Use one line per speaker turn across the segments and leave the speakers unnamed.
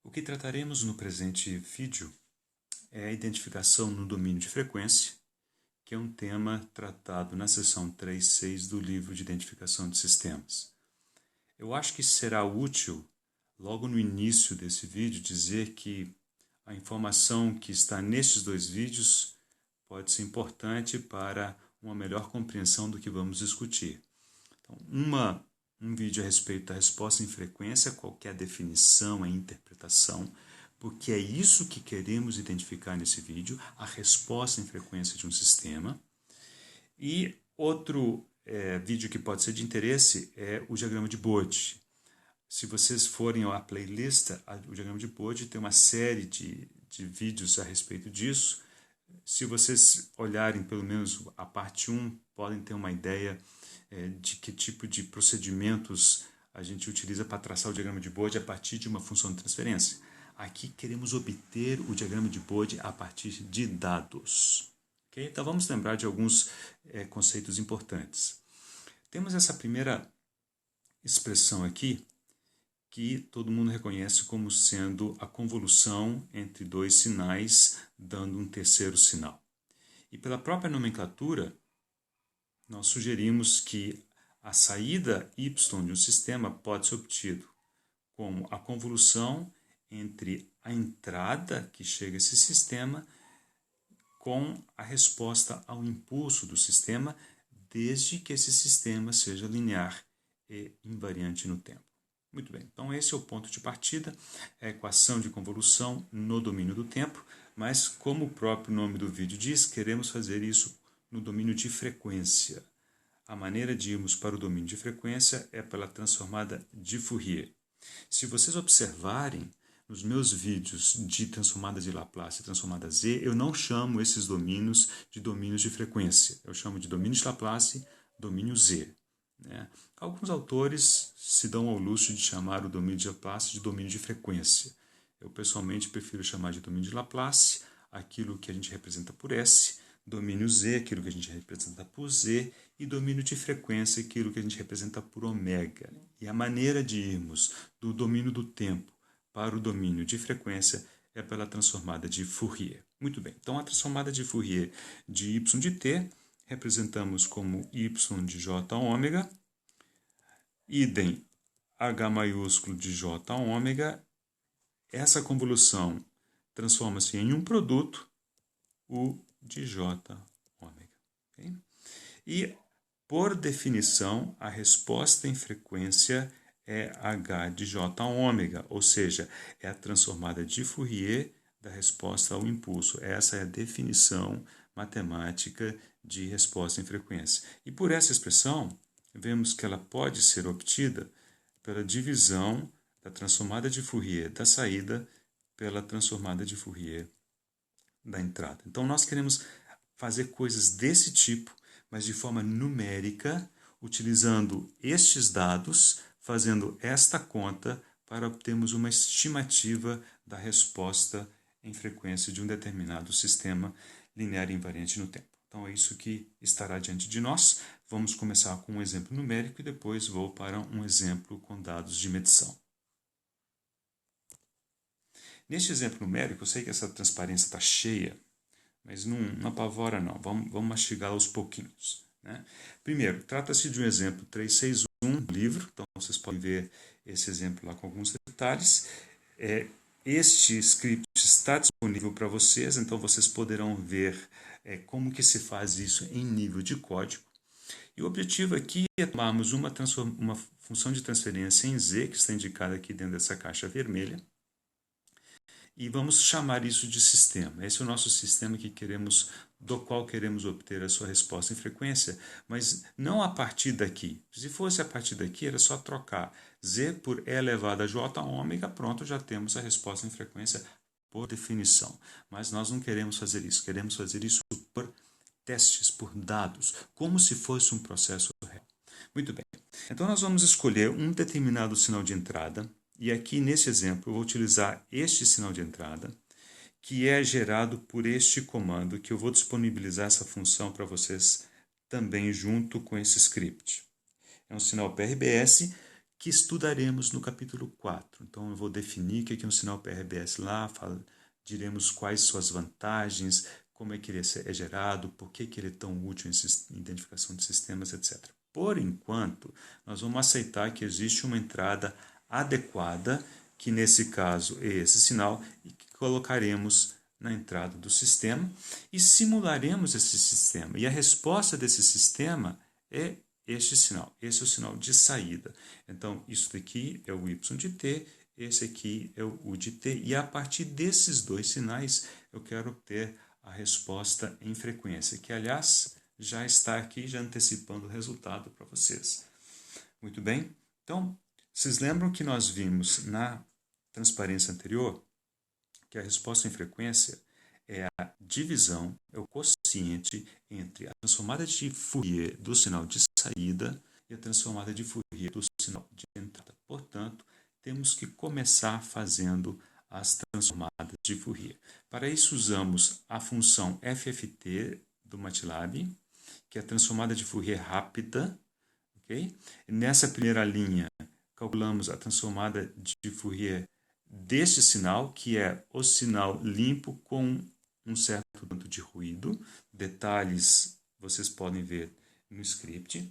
O que trataremos no presente vídeo é a identificação no domínio de frequência, que é um tema tratado na seção 3.6 do livro de identificação de sistemas. Eu acho que será útil, logo no início desse vídeo, dizer que a informação que está nestes dois vídeos pode ser importante para uma melhor compreensão do que vamos discutir. Então, um vídeo a respeito da resposta em frequência, qualquer definição, a interpretação, porque é isso que queremos identificar nesse vídeo, a resposta em frequência de um sistema. E outro vídeo que pode ser de interesse é o diagrama de Bode. Se vocês forem à playlist, o diagrama de Bode tem uma série de vídeos a respeito disso. Se vocês olharem pelo menos a parte 1, podem ter uma ideia de que tipo de procedimentos a gente utiliza para traçar o diagrama de Bode a partir de uma função de transferência. Aqui queremos obter o diagrama de Bode a partir de dados. Okay? Então vamos lembrar de alguns conceitos importantes. Temos essa primeira expressão aqui, que todo mundo reconhece como sendo a convolução entre dois sinais, dando um terceiro sinal. E pela própria nomenclatura, nós sugerimos que a saída y de um sistema pode ser obtido como a convolução entre a entrada que chega a esse sistema com a resposta ao impulso do sistema, desde que esse sistema seja linear e invariante no tempo. Muito bem, então esse é o ponto de partida, é a equação de convolução no domínio do tempo, mas como o próprio nome do vídeo diz, queremos fazer isso no domínio de frequência. A maneira de irmos para o domínio de frequência é pela transformada de Fourier. Se vocês observarem nos meus vídeos de transformada de Laplace e transformada Z, eu não chamo esses domínios de domínios de frequência, eu chamo de domínio de Laplace, domínio Z. Alguns autores se dão ao luxo de chamar o domínio de Laplace de domínio de frequência. Eu, pessoalmente, prefiro chamar de domínio de Laplace aquilo que a gente representa por S, domínio Z, aquilo que a gente representa por Z, e domínio de frequência, aquilo que a gente representa por ômega. E a maneira de irmos do domínio do tempo para o domínio de frequência é pela transformada de Fourier. Muito bem, então a transformada de Fourier de y de t representamos como y de j ômega, idem h maiúsculo de j ômega. Essa convolução transforma-se em um produto, u de j ômega. Okay? E, por definição, a resposta em frequência é h de j ômega, ou seja, é a transformada de Fourier da resposta ao impulso. Essa é a definição matemática de resposta em frequência. E por essa expressão, vemos que ela pode ser obtida pela divisão da transformada de Fourier da saída pela transformada de Fourier da entrada. Então, nós queremos fazer coisas desse tipo, mas de forma numérica, utilizando estes dados, fazendo esta conta para obtermos uma estimativa da resposta em frequência de um determinado sistema linear invariante no tempo. Então, é isso que estará diante de nós. Vamos começar com um exemplo numérico e depois vou para um exemplo com dados de medição. Neste exemplo numérico, eu sei que essa transparência está cheia, mas não apavora não. Vamos mastigá-la aos pouquinhos. Primeiro, trata-se de um exemplo 361 do livro, então vocês podem ver esse exemplo lá com alguns detalhes. Este script está disponível para vocês, então vocês poderão ver como que se faz isso em nível de código. E o objetivo aqui é tomarmos uma função de transferência em Z, que está indicada aqui dentro dessa caixa vermelha, e vamos chamar isso de sistema. Esse é o nosso sistema do qual queremos obter a sua resposta em frequência, mas não a partir daqui. Se fosse a partir daqui, era só trocar Z por E elevado a J ômega, pronto, já temos a resposta em frequência por definição. Mas nós não queremos fazer isso, queremos fazer isso por testes, por dados, como se fosse um processo real. Muito bem, então nós vamos escolher um determinado sinal de entrada, e aqui nesse exemplo eu vou utilizar este sinal de entrada, que é gerado por este comando, que eu vou disponibilizar essa função para vocês também junto com esse script. É um sinal PRBS que estudaremos no capítulo 4. Então, eu vou definir o que é um sinal PRBS lá, diremos quais suas vantagens, como é que ele é gerado, por que ele é tão útil em identificação de sistemas, etc. Por enquanto, nós vamos aceitar que existe uma entrada adequada, que nesse caso é esse sinal, e que colocaremos na entrada do sistema e simularemos esse sistema. E a resposta desse sistema é este sinal. Esse é o sinal de saída. Então, isso daqui é o Y de T, esse aqui é o U de T. E a partir desses dois sinais, eu quero obter a resposta em frequência, que, aliás, já está aqui, já antecipando o resultado para vocês. Muito bem? Então, vocês lembram que nós vimos na transparência anterior que a resposta em frequência é a divisão, é o quociente entre a transformada de Fourier do sinal de saída e a transformada de Fourier do sinal de entrada. Portanto, temos que começar fazendo as transformadas de Fourier. Para isso, usamos a função FFT do MATLAB, que é a transformada de Fourier rápida. Okay? Nessa primeira linha, calculamos a transformada de Fourier deste sinal, que é o sinal limpo com um certo tanto de ruído. Detalhes vocês podem ver no script.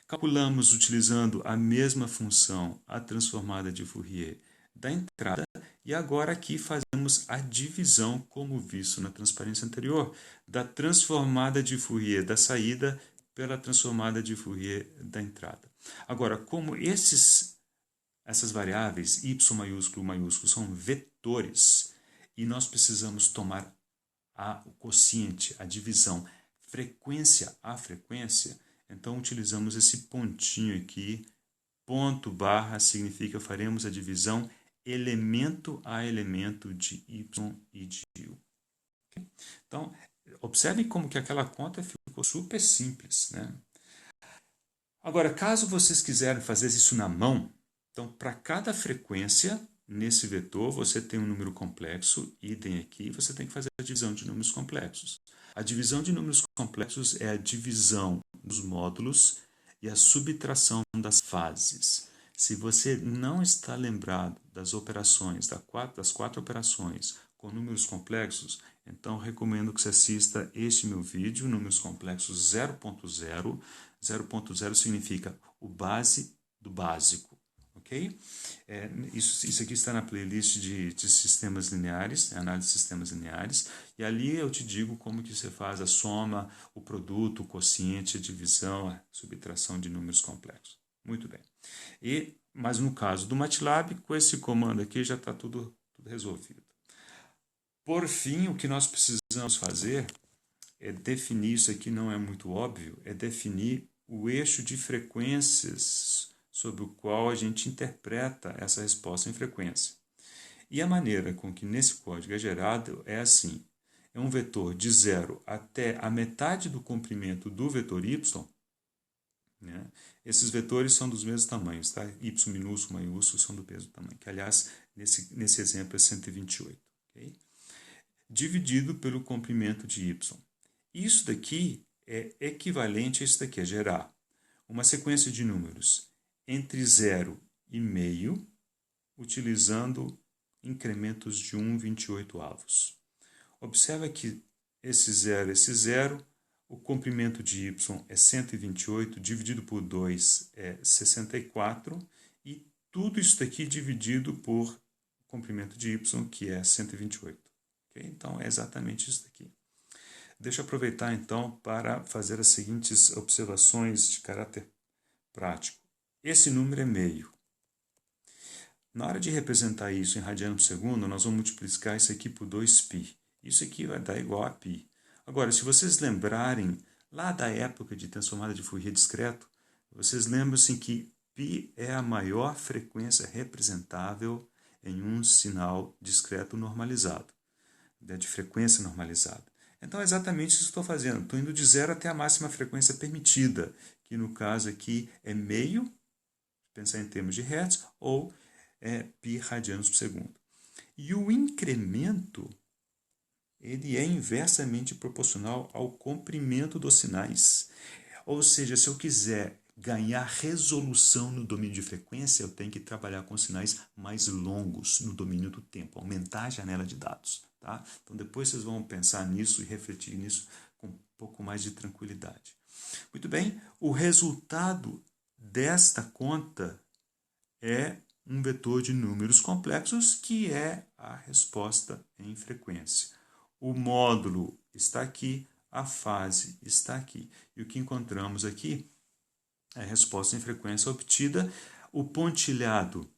Calculamos utilizando a mesma função a transformada de Fourier da entrada e agora aqui fazemos a divisão, como visto na transparência anterior, da transformada de Fourier da saída pela transformada de Fourier da entrada. Agora, como essas variáveis, y maiúsculo e maiúsculo, são vetores, e nós precisamos tomar o quociente, a divisão, frequência a frequência, então utilizamos esse pontinho aqui, ponto barra, significa faremos a divisão elemento a elemento de y e de u. Então, observem como que aquela conta ficou super simples, né? Agora, caso vocês quiserem fazer isso na mão, então, para cada frequência, nesse vetor, você tem um número complexo, idem aqui, você tem que fazer a divisão de números complexos. A divisão de números complexos é a divisão dos módulos e a subtração das fases. Se você não está lembrado das operações, das quatro operações com números complexos, então recomendo que você assista este meu vídeo, números complexos 0.0. 0.0 significa o base do básico. Okay? Isso aqui está na playlist de sistemas lineares, análise de sistemas lineares, e ali eu te digo como que você faz a soma, o produto, o quociente, a divisão, a subtração de números complexos. Muito bem. Mas no caso do MATLAB, com esse comando aqui já está tudo resolvido. Por fim, o que nós precisamos fazer é definir, isso aqui não é muito óbvio, é definir o eixo de frequências sobre o qual a gente interpreta essa resposta em frequência. E a maneira com que nesse código é gerado é assim. É um vetor de 0 até a metade do comprimento do vetor y. Né? Esses vetores são dos mesmos tamanhos, tá? Y minúsculo, maiúsculo são do mesmo tamanho, que aliás, nesse exemplo é 128. Okay? Dividido pelo comprimento de y. Isso daqui é equivalente a isso daqui, é gerar uma sequência de números entre 0 e meio, utilizando incrementos de 1/28. Observa que esse 0, o comprimento de y é 128, dividido por 2 é 64, e tudo isso daqui dividido por comprimento de y, que é 128. Okay? Então, é exatamente isso daqui. Deixa eu aproveitar, então, para fazer as seguintes observações de caráter prático. Esse número é meio. Na hora de representar isso em radiano por segundo, nós vamos multiplicar isso aqui por 2π. Isso aqui vai dar igual a π. Agora, se vocês lembrarem lá da época de transformada de Fourier discreto, vocês lembram-se que π é a maior frequência representável em um sinal discreto normalizado, de frequência normalizada. Então, é exatamente isso que estou fazendo. Estou indo de 0 até a máxima frequência permitida, que no caso aqui é meio, pensar em termos de hertz, ou π radianos por segundo. E o incremento ele é inversamente proporcional ao comprimento dos sinais. Ou seja, se eu quiser ganhar resolução no domínio de frequência, eu tenho que trabalhar com sinais mais longos no domínio do tempo, aumentar a janela de dados. Tá? Então, depois vocês vão pensar nisso e refletir nisso com um pouco mais de tranquilidade. Muito bem, o resultado desta conta é um vetor de números complexos, que é a resposta em frequência. O módulo está aqui, a fase está aqui. E o que encontramos aqui é a resposta em frequência obtida. O pontilhado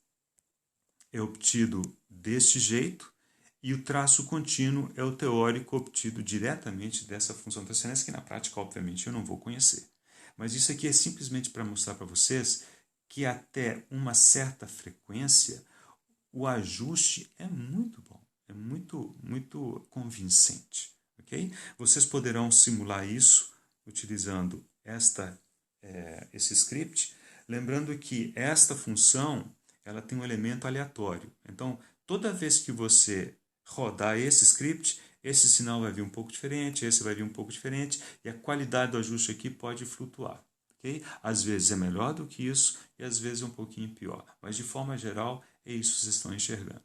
é obtido deste jeito, e o traço contínuo é o teórico obtido diretamente dessa função transcendência, que na prática, obviamente, eu não vou conhecer. Mas isso aqui é simplesmente para mostrar para vocês que até uma certa frequência o ajuste é muito bom, é muito convincente. Okay? Vocês poderão simular isso utilizando esse script, lembrando que esta função ela tem um elemento aleatório. Então, toda vez que você rodar esse script, esse sinal vai vir um pouco diferente, esse vai vir um pouco diferente, e a qualidade do ajuste aqui pode flutuar. Okay? Às vezes é melhor do que isso e às vezes é um pouquinho pior. Mas, de forma geral, é isso que vocês estão enxergando.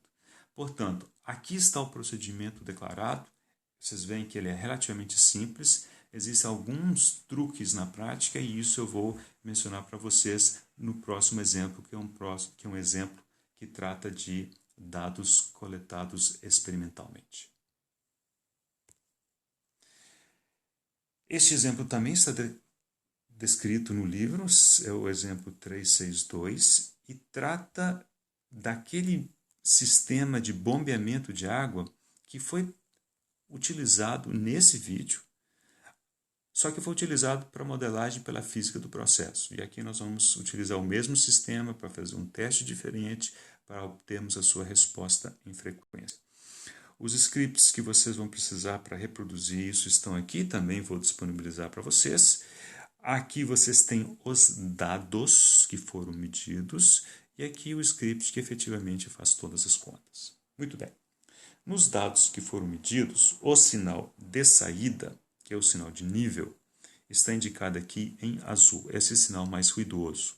Portanto, aqui está o procedimento declarado. Vocês veem que ele é relativamente simples. Existem alguns truques na prática e isso eu vou mencionar para vocês no próximo exemplo, que é um exemplo que trata de dados coletados experimentalmente. Este exemplo também está descrito no livro, é o exemplo 362, e trata daquele sistema de bombeamento de água que foi utilizado nesse vídeo, só que foi utilizado para modelagem pela física do processo. E aqui nós vamos utilizar o mesmo sistema para fazer um teste diferente para obtermos a sua resposta em frequência. Os scripts que vocês vão precisar para reproduzir isso estão aqui, também vou disponibilizar para vocês. Aqui vocês têm os dados que foram medidos e aqui o script que efetivamente faz todas as contas. Muito bem. Nos dados que foram medidos, o sinal de saída, que é o sinal de nível, está indicado aqui em azul. Esse é o sinal mais ruidoso.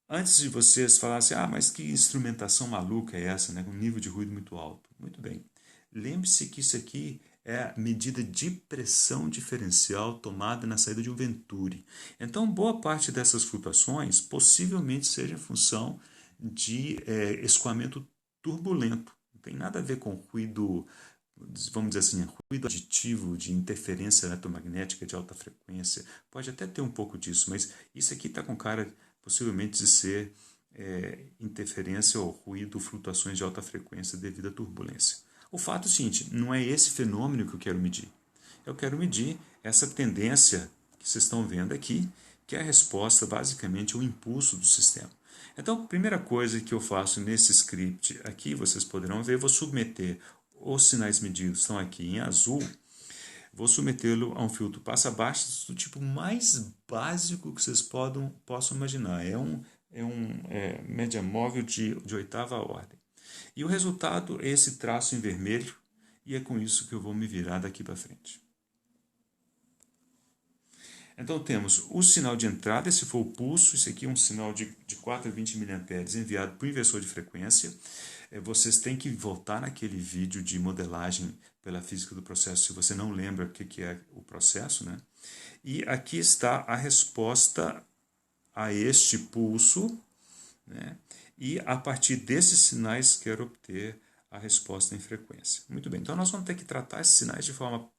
Antes de vocês falarem assim, mas que instrumentação maluca é essa, né? Com um nível de ruído muito alto. Muito bem. Lembre-se que isso aqui é a medida de pressão diferencial tomada na saída de um venturi. Então, boa parte dessas flutuações possivelmente seja em função de escoamento turbulento. Não tem nada a ver com ruído, vamos dizer assim, ruído aditivo de interferência eletromagnética de alta frequência. Pode até ter um pouco disso, mas isso aqui está com cara possivelmente de ser interferência ou ruído, flutuações de alta frequência devido à turbulência. O fato é o seguinte, não é esse fenômeno que eu quero medir. Eu quero medir essa tendência que vocês estão vendo aqui, que é a resposta basicamente ao impulso do sistema. Então, a primeira coisa que eu faço nesse script aqui, vocês poderão ver, vou submeter os sinais medidos, estão aqui em azul, vou submetê-lo a um filtro passa-baixo do tipo mais básico que vocês possam imaginar. É um média móvel de oitava ordem. E o resultado é esse traço em vermelho, e é com isso que eu vou me virar daqui para frente. Então temos o sinal de entrada, esse foi o pulso, esse aqui é um sinal de 420 mA enviado para o inversor de frequência. Vocês têm que voltar naquele vídeo de modelagem pela física do processo, se você não lembra o que é o processo, né? E aqui está a resposta a este pulso, né? E a partir desses sinais quero obter a resposta em frequência. Muito bem, então nós vamos ter que tratar esses sinais de forma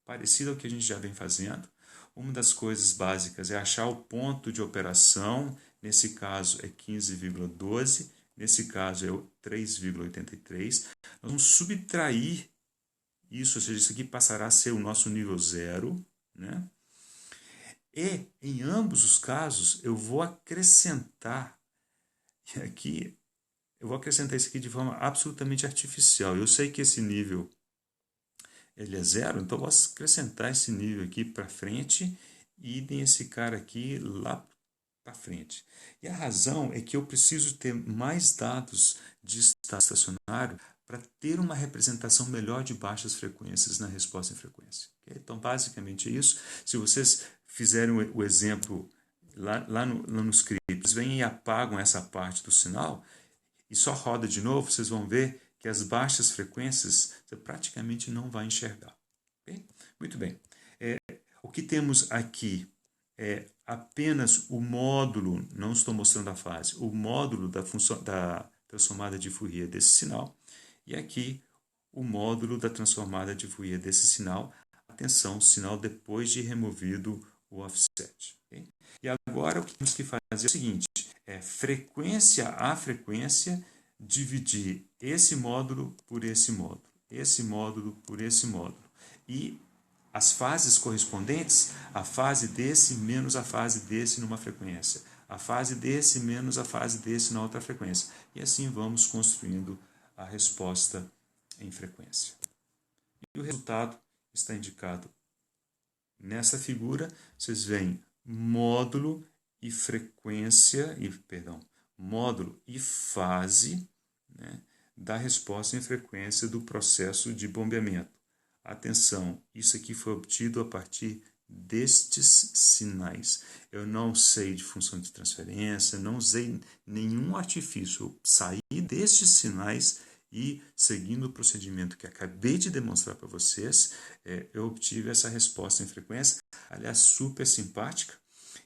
parecida ao que a gente já vem fazendo. Uma das coisas básicas é achar o ponto de operação, nesse caso é 15,12, nesse caso é 3,83. Nós vamos subtrair isso, ou seja, isso aqui passará a ser o nosso nível 0, né? E, em ambos os casos, eu vou acrescentar, e aqui, eu vou acrescentar isso aqui de forma absolutamente artificial. Eu sei que esse nível ele é 0, então eu vou acrescentar esse nível aqui para frente e esse cara aqui lá para frente. E a razão é que eu preciso ter mais dados de estado estacionário para ter uma representação melhor de baixas frequências na resposta em frequência. Okay? Então, basicamente é isso. Se vocês fizerem o exemplo lá no script, vocês vêm e apagam essa parte do sinal e só roda de novo, vocês vão ver que as baixas frequências você praticamente não vai enxergar. Okay? Muito bem. O que temos aqui é apenas o módulo, não estou mostrando a fase, o módulo da transformada de Fourier desse sinal, e aqui o módulo da transformada de Fourier desse sinal. Atenção, sinal depois de removido o offset. Okay? E agora o que temos que fazer é o seguinte, é frequência a frequência, dividir esse módulo por esse módulo por esse módulo. E as fases correspondentes, a fase desse menos a fase desse numa frequência, a fase desse menos a fase desse na outra frequência. E assim vamos construindo a resposta em frequência. E o resultado está indicado nessa figura. Vocês veem módulo e frequência, módulo e fase, né, da resposta em frequência do processo de bombeamento. Atenção, isso aqui foi obtido a partir destes sinais. Eu não sei de função de transferência, não usei nenhum artifício. Eu saí destes sinais e, seguindo o procedimento que acabei de demonstrar para vocês, eu obtive essa resposta em frequência, aliás, super simpática.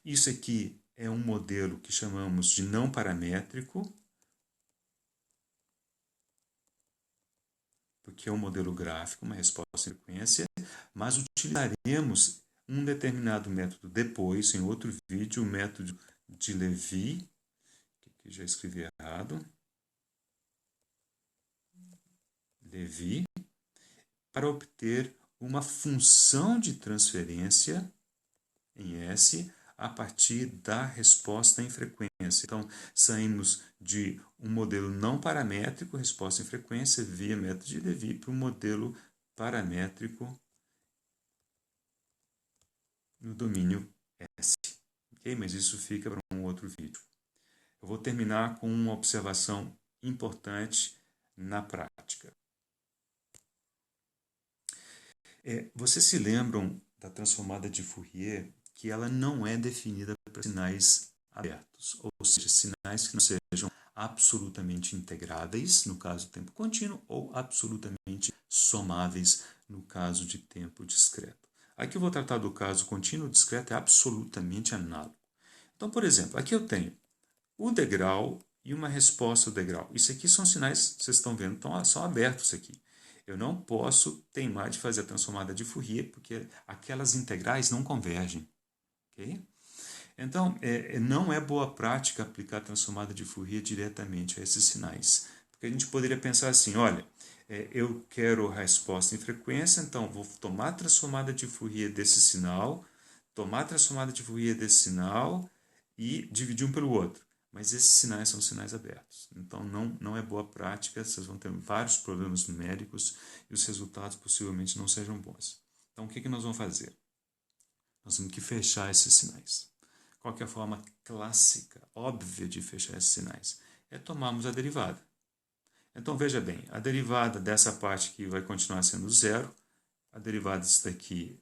Isso aqui é um modelo que chamamos de não paramétrico, porque é um modelo gráfico, uma resposta em frequência, mas utilizaremos um determinado método depois, em outro vídeo, o método de Lévy, que já escrevi errado, Lévy, para obter uma função de transferência em S a partir da resposta em frequência. Então, saímos de um modelo não paramétrico, resposta em frequência, via método de Lévy, para um modelo paramétrico no domínio S. Okay? Mas isso fica para um outro vídeo. Eu vou terminar com uma observação importante na prática. Vocês se lembram da transformada de Fourier, que ela não é definida para sinais abertos, ou seja, sinais que não sejam absolutamente integráveis, no caso de tempo contínuo, ou absolutamente somáveis, no caso de tempo discreto. Aqui eu vou tratar do caso contínuo discreto, é absolutamente análogo. Então, por exemplo, aqui eu tenho o degrau e uma resposta ao degrau. Isso aqui são sinais, vocês estão vendo, são abertos aqui. Eu não posso teimar de fazer a transformada de Fourier, porque aquelas integrais não convergem. Okay? Então, não é boa prática aplicar a transformada de Fourier diretamente a esses sinais. Porque a gente poderia pensar assim, olha, eu quero a resposta em frequência, então vou tomar a transformada de Fourier desse sinal, tomar a transformada de Fourier desse sinal e dividir um pelo outro. Mas esses sinais são sinais abertos. Então, não é boa prática, vocês vão ter vários problemas numéricos e os resultados possivelmente não sejam bons. Então, o que nós vamos fazer? Nós temos que fechar esses sinais. Qual que é a forma clássica, óbvia de fechar esses sinais? É tomarmos a derivada. Então, veja bem, a derivada dessa parte aqui vai continuar sendo zero, a derivada disso daqui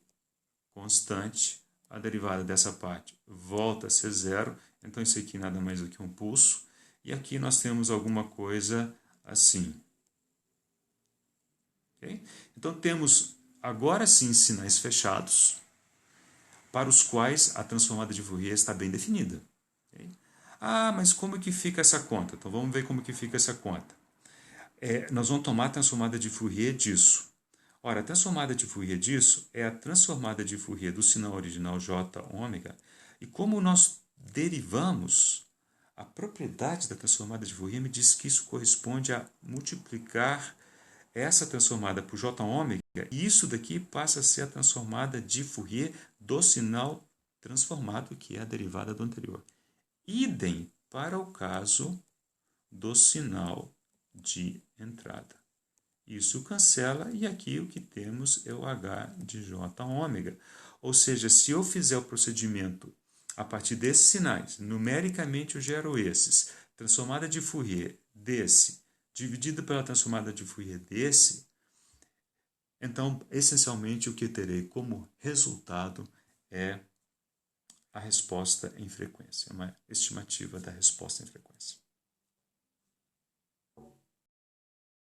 constante, a derivada dessa parte volta a ser zero, então isso aqui nada mais do que um pulso, e aqui nós temos alguma coisa assim. Okay? Então temos agora sim sinais fechados, para os quais a transformada de Fourier está bem definida. Okay? Ah, mas como que fica essa conta? Então vamos ver como que fica essa conta. Nós vamos tomar a transformada de Fourier disso. Ora, a transformada de Fourier disso é a transformada de Fourier do sinal original J ômega, e como nós derivamos, a propriedade da transformada de Fourier me diz que isso corresponde a multiplicar essa transformada por J ômega, e isso daqui passa a ser a transformada de Fourier do sinal transformado, que é a derivada do anterior. Idem para o caso do sinal de entrada. Isso cancela e aqui o que temos é o H de J ômega. Ou seja, se eu fizer o procedimento a partir desses sinais, numericamente eu gero esses, transformada de Fourier desse, dividido pela transformada de Fourier desse, então, essencialmente, o que terei como resultado é a resposta em frequência, uma estimativa da resposta em frequência.